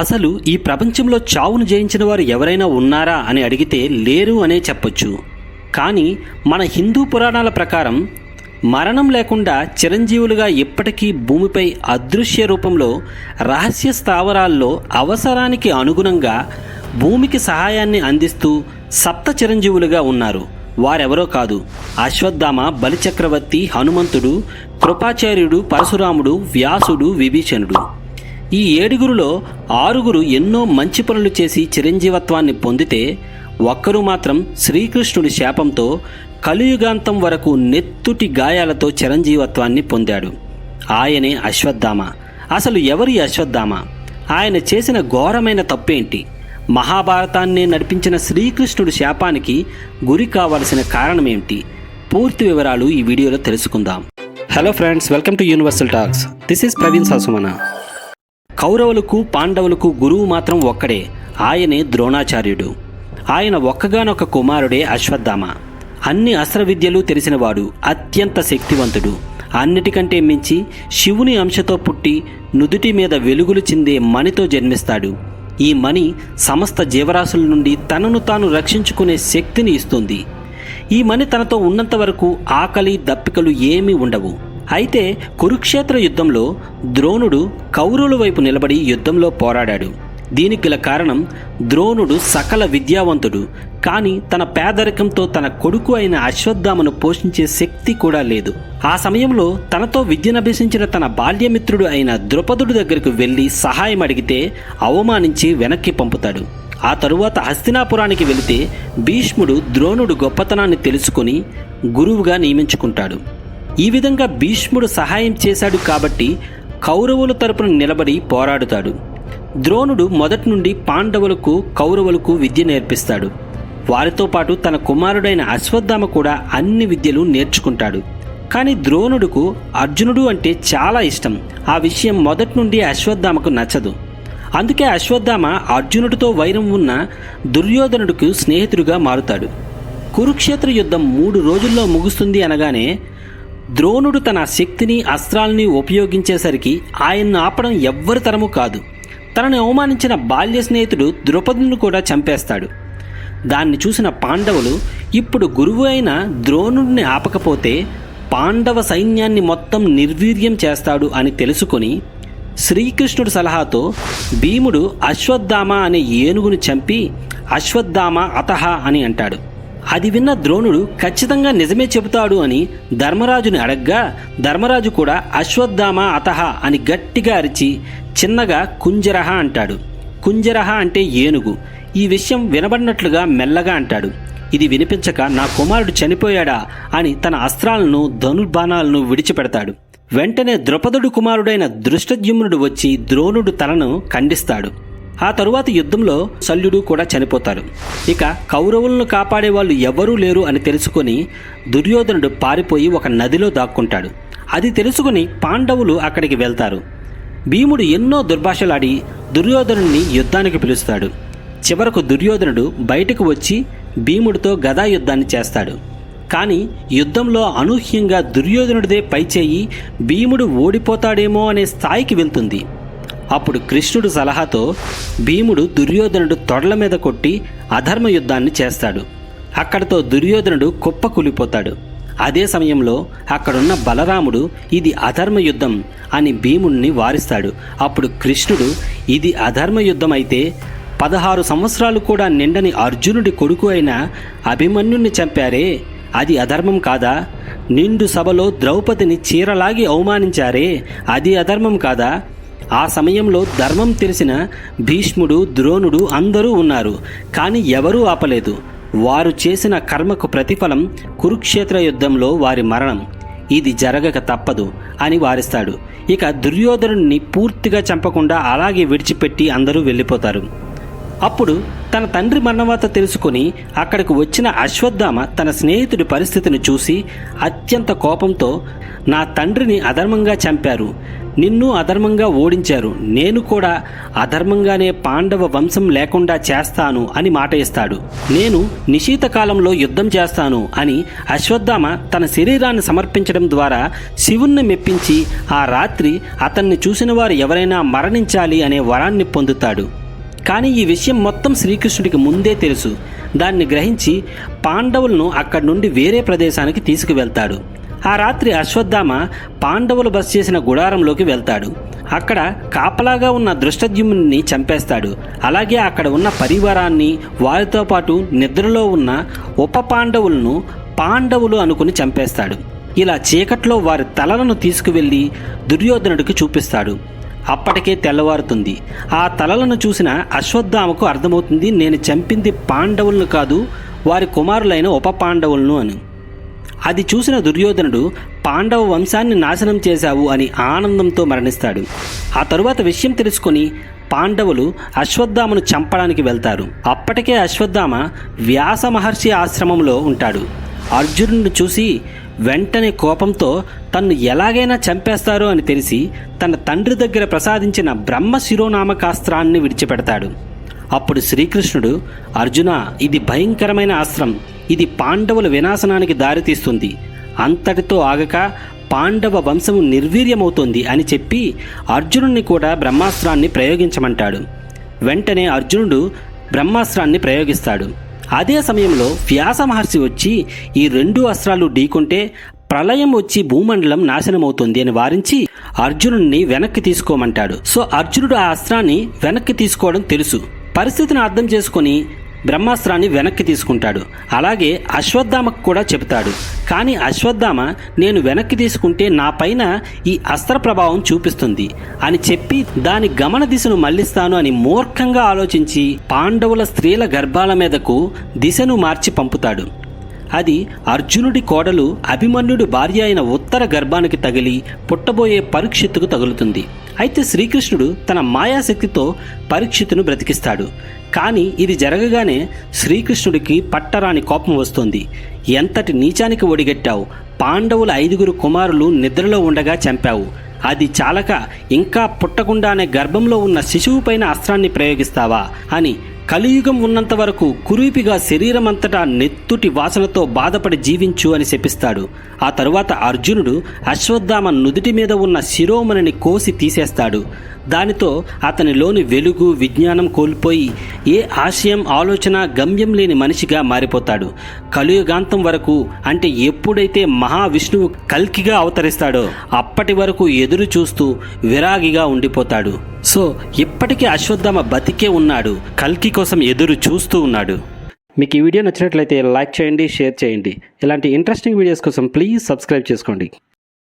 అసలు ఈ ప్రపంచంలో చావును జయించిన వారు ఎవరైనా ఉన్నారా అని అడిగితే లేరు అనే చెప్పొచ్చు. కానీ మన హిందూ పురాణాల ప్రకారం మరణం లేకుండా చిరంజీవులుగా ఇప్పటికీ భూమిపై అదృశ్య రూపంలో రహస్య స్థావరాల్లో అవసరానికి అనుగుణంగా భూమికి సహాయాన్ని అందిస్తూ సప్త చిరంజీవులుగా ఉన్నారు. వారెవరో కాదు, అశ్వత్థామ, బలిచక్రవర్తి, హనుమంతుడు, కృపాచార్యుడు, పరశురాముడు, వ్యాసుడు, విభీషణుడు. ఈ 7గురులో 6గురు ఎన్నో మంచి పనులు చేసి చిరంజీవత్వాన్ని పొందితే ఒక్కరు మాత్రం శ్రీకృష్ణుడి శాపంతో కలియుగాంతం వరకు నెత్తుటి గాయాలతో చిరంజీవత్వాన్ని పొందాడు. ఆయనే అశ్వత్థామ. అసలు ఎవరి అశ్వత్థామ? ఆయన చేసిన ఘోరమైన తప్పేంటి? మహాభారతాన్ని నడిపించిన శ్రీకృష్ణుడి శాపానికి గురి కావాల్సిన కారణమేంటి? పూర్తి వివరాలు ఈ వీడియోలో తెలుసుకుందాం. Hello friends, welcome to universal talks. This is Praveen Sasumana. కౌరవులకు పాండవులకు గురువు మాత్రం ఒక్కడే, ఆయనే ద్రోణాచార్యుడు. ఆయన ఒక్కగానొక్క కుమారుడే అశ్వత్థామ. అన్ని అస్త్ర విద్యలు తెలిసినవాడు, అత్యంత శక్తివంతుడు. అన్నిటికంటే మించి శివుని అంశతో పుట్టి నుదుటి మీద వెలుగులు చిందే మణితో జన్మిస్తాడు. ఈ మణి సమస్త జీవరాశుల నుండి తనను తాను రక్షించుకునే శక్తిని ఇస్తుంది. ఈ మణి తనతో ఉన్నంత వరకు ఆకలి దప్పికలు ఏమీ ఉండవు. అయితే కురుక్షేత్ర యుద్ధంలో ద్రోణుడు కౌరవుల వైపు నిలబడి యుద్ధంలో పోరాడాడు. దీనికి గల కారణం, ద్రోణుడు సకల విద్యావంతుడు, కానీ తన పేదరికంతో తన కొడుకు అయిన అశ్వత్థామను పోషించే శక్తి కూడా లేదు. ఆ సమయంలో తనతో విద్యనభ్యసించిన తన బాల్యమిత్రుడు అయిన ద్రుపదుడి దగ్గరకు వెళ్ళి సహాయం అడిగితే అవమానించి వెనక్కి పంపుతాడు. ఆ తరువాత హస్తినాపురానికి వెళితే భీష్ముడు ద్రోణుడు గొప్పతనాన్ని తెలుసుకొని గురువుగా నియమించుకుంటాడు. ఈ విధంగా భీష్ముడు సహాయం చేశాడు కాబట్టి కౌరవుల తరపున నిలబడి పోరాడుతాడు. ద్రోణుడు మొదటి నుండి పాండవులకు కౌరవులకు విద్య నేర్పిస్తాడు. వారితో పాటు తన కుమారుడైన అశ్వత్థామ కూడా అన్ని విద్యలు నేర్చుకుంటాడు. కానీ ద్రోణుడుకు అర్జునుడు అంటే చాలా ఇష్టం. ఆ విషయం మొదటి నుండి అశ్వత్థామకు నచ్చదు. అందుకే అశ్వత్థామ అర్జునుడితో వైరం ఉన్న దుర్యోధనుడికి స్నేహితుడిగా మారుతాడు. కురుక్షేత్ర యుద్ధం 3 రోజుల్లో ముగుస్తుంది అనగానే ద్రోణుడు తన శక్తిని అస్త్రాలని ఉపయోగించేసరికి ఆయన్ను ఆపడం ఎవ్వరి తరము కాదు. తనను అవమానించిన బాల్య స్నేహితుడు ద్రుపదుని కూడా చంపేస్తాడు. దాన్ని చూసిన పాండవులు ఇప్పుడు గురువు అయిన ద్రోణుడిని ఆపకపోతే పాండవ సైన్యాన్ని మొత్తం నిర్వీర్యం చేస్తాడు అని తెలుసుకొని శ్రీకృష్ణుడి సలహాతో భీముడు అశ్వత్థామ అనే ఏనుగును చంపి అశ్వత్థామ అతహ అని అంటాడు. అది విన్న ద్రోణుడు ఖచ్చితంగా నిజమే చెబుతాడు అని ధర్మరాజుని అడగ్గా ధర్మరాజు కూడా అశ్వత్థామ అతహ అని గట్టిగా అరిచి చిన్నగా కుంజరహ అంటాడు. కుంజరహ అంటే ఏనుగు. ఈ విషయం వినబడినట్లుగా మెల్లగా అంటాడు. ఇది వినిపించక నా కుమారుడు చనిపోయాడా అని తన అస్త్రాలను ధనుర్బాణాలను విడిచిపెడతాడు. వెంటనే ద్రుపదుడు కుమారుడైన దృష్టద్యుమ్నుడు వచ్చి ద్రోణుడు తలను ఖండిస్తాడు. ఆ తరువాత యుద్ధంలో శల్యుడు కూడా చనిపోతారు. ఇక కౌరవులను కాపాడే వాళ్ళు ఎవరూ లేరు అని తెలుసుకొని దుర్యోధనుడు పారిపోయి ఒక నదిలో దాక్కుంటాడు. అది తెలుసుకుని పాండవులు అక్కడికి వెళ్తారు. భీముడు ఎన్నో దుర్భాషలాడి దుర్యోధనుడిని యుద్ధానికి పిలుస్తాడు. చివరకు దుర్యోధనుడు బయటకు వచ్చి భీముడితో గదా యుద్ధాన్ని చేస్తాడు. కానీ యుద్ధంలో అనూహ్యంగా దుర్యోధనుడిదే పైచేయి భీముడు ఓడిపోతాడేమో అనే స్థాయికి వెళ్తుంది. అప్పుడు కృష్ణుడు సలహాతో భీముడు దుర్యోధనుడు తొడల మీద కొట్టి అధర్మ యుద్ధాన్ని చేస్తాడు. అక్కడితో దుర్యోధనుడు కుప్పకూలిపోతాడు. అదే సమయంలో అక్కడున్న బలరాముడు ఇది అధర్మ యుద్ధం అని భీముడిని వారిస్తాడు. అప్పుడు కృష్ణుడు, ఇది అధర్మ యుద్ధం అయితే 16 సంవత్సరాలు కూడా నిండని అర్జునుడి కొడుకు అయిన అభిమన్యుణ్ణి చంపారే, అది అధర్మం కాదా? నిండు సభలో ద్రౌపదిని చీరలాగి అవమానించారే, అది అధర్మం కాదా? ఆ సమయంలో ధర్మం తెలిసిన భీష్ముడు, ద్రోణుడు అందరూ ఉన్నారు. కానీ ఎవరూ ఆపలేదు. వారు చేసిన కర్మకు ప్రతిఫలం కురుక్షేత్ర యుద్ధంలో వారి మరణం. ఇది జరగక తప్పదు అని వారిస్తాడు. ఇక దుర్యోధనుడిని పూర్తిగా చంపకుండా అలాగే విడిచిపెట్టి అందరూ వెళ్ళిపోతారు. అప్పుడు తన తండ్రి మరణవార్త తెలుసుకొని అక్కడికి వచ్చిన అశ్వత్థామ తన స్నేహితుడి పరిస్థితిని చూసి అత్యంత కోపంతో, నా తండ్రిని అధర్మంగా చంపారు, నిన్ను అధర్మంగా ఓడించారు, నేను కూడా అధర్మంగానే పాండవ వంశం లేకుండా చేస్తాను అని మాట ఇస్తాడు. నేను నిశీతకాలంలో యుద్ధం చేస్తాను అని అశ్వత్థామ తన శరీరాన్ని సమర్పించడం ద్వారా శివుణ్ణి మెప్పించి ఆ రాత్రి అతన్ని చూసిన వారు ఎవరైనా మరణించాలి అనే వరాన్ని పొందుతాడు. కానీ ఈ విషయం మొత్తం శ్రీకృష్ణుడికి ముందే తెలుసు. దాన్ని గ్రహించి పాండవులను అక్కడి నుండి వేరే ప్రదేశానికి తీసుకువెళ్తాడు. ఆ రాత్రి అశ్వత్థామ పాండవులు బస చేసిన గుడారంలోకి వెళ్తాడు. అక్కడ కాపలాగా ఉన్న దృష్టద్యుమ్నుని చంపేస్తాడు. అలాగే అక్కడ ఉన్న పరివారాన్ని, వారితో పాటు నిద్రలో ఉన్న ఉప పాండవులను పాండవులు అనుకుని చంపేస్తాడు. ఇలా చీకట్లో వారి తలలను తీసుకువెళ్ళి దుర్యోధనుడికి చూపిస్తాడు. అప్పటికే తెల్లవారుతుంది. ఆ తలలను చూసిన అశ్వత్థామకు అర్థమవుతుంది, నేను చంపింది పాండవులను కాదు, వారి కుమారులైన ఉప పాండవులను అని. అది చూసిన దుర్యోధనుడు, పాండవ వంశాన్ని నాశనం చేశావు అని ఆనందంతో మరణిస్తాడు. ఆ తరువాత విషయం తెలుసుకొని పాండవులు అశ్వత్థామను చంపడానికి వెళ్తారు. అప్పటికే అశ్వత్థామ వ్యాస మహర్షి ఆశ్రమంలో ఉంటాడు. అర్జునుడిని చూసి వెంటనే కోపంతో తన్ను ఎలాగైనా చంపేస్తారో అని తెలిసి తన తండ్రి దగ్గర ప్రసాదించిన బ్రహ్మ శిరోనామకాస్త్రాన్ని విడిచిపెడతాడు. అప్పుడు శ్రీకృష్ణుడు, అర్జున, ఇది భయంకరమైన అస్త్రం, ఇది పాండవుల వినాశనానికి దారితీస్తుంది, అంతటితో ఆగక పాండవ వంశము నిర్వీర్యమవుతుంది అని చెప్పి అర్జునుడిని కూడా బ్రహ్మాస్త్రాన్ని ప్రయోగించమంటాడు. వెంటనే అర్జునుడు బ్రహ్మాస్త్రాన్ని ప్రయోగిస్తాడు. అదే సమయంలో వ్యాస మహర్షి వచ్చి ఈ 2 అస్త్రాలు ఢీకొంటే ప్రళయం వచ్చి భూమండలం నాశనమవుతుంది అని వారించి అర్జునుడిని వెనక్కి తీసుకోమంటాడు. సో అర్జునుడు ఆ అస్త్రాన్ని వెనక్కి తీసుకోవడం తెలుసు. పరిస్థితిని అర్థం చేసుకొని బ్రహ్మాస్త్రాన్ని వెనక్కి తీసుకుంటాడు. అలాగే అశ్వత్థామకు కూడా చెబుతాడు. కానీ అశ్వత్థామ, నేను వెనక్కి తీసుకుంటే నా పైన ఈ అస్త్ర ప్రభావం చూపిస్తుంది అని చెప్పి దాని గమన దిశను మళ్లిస్తాను అని మూర్ఖంగా ఆలోచించి పాండవుల స్త్రీల గర్భాల మీదకు దిశను మార్చి పంపుతాడు. అది అర్జునుడి కోడలు అభిమన్యుడి భార్య అయిన ఉత్తర గర్భానికి తగిలి పుట్టబోయే పరీక్షిత్తుకు తగులుతుంది. అయితే శ్రీకృష్ణుడు తన మాయాశక్తితో పరీక్షిత్తును బ్రతికిస్తాడు. కానీ ఇది జరగగానే శ్రీకృష్ణుడికి పట్టరాని కోపం వస్తుంది. ఎంతటి నీచానికి ఒడిగట్టావు, పాండవుల 5 కుమారులు నిద్రలో ఉండగా చంపావు, అది చాలక ఇంకా పుట్టకుండానే గర్భంలో ఉన్న శిశువు పైన అస్త్రాన్ని ప్రయోగిస్తావా అని కలియుగం ఉన్నంత వరకు కురూపిగా శరీరమంతటా నెత్తుటి వాసనతో బాధపడి జీవించు అని శపిస్తాడు. ఆ తరువాత అర్జునుడు అశ్వత్థామ నుదుటి మీద ఉన్న శిరోమణిని కోసి తీసేస్తాడు. దానితో అతనిలోని వెలుగు, విజ్ఞానం కోల్పోయి ఏ ఆశయం, ఆలోచన, గమ్యం లేని మనిషిగా మారిపోతాడు. కలియుగాంతం వరకు, అంటే ఎప్పుడైతే మహావిష్ణువు కల్కిగా అవతరిస్తాడో అప్పటి వరకు ఎదురు చూస్తూ విరాగిగా ఉండిపోతాడు. సో ఇప్పటికీ అశ్వత్థామ బతికే ఉన్నాడు, కల్కి కోసం ఎదురు చూస్తూ ఉన్నాడు. మీకు ఈ వీడియో నచ్చినట్లయితే లైక్ చేయండి, షేర్ చేయండి. ఇలాంటి ఇంట్రెస్టింగ్ వీడియోస్ కోసం ప్లీజ్ సబ్స్క్రైబ్ చేసుకోండి.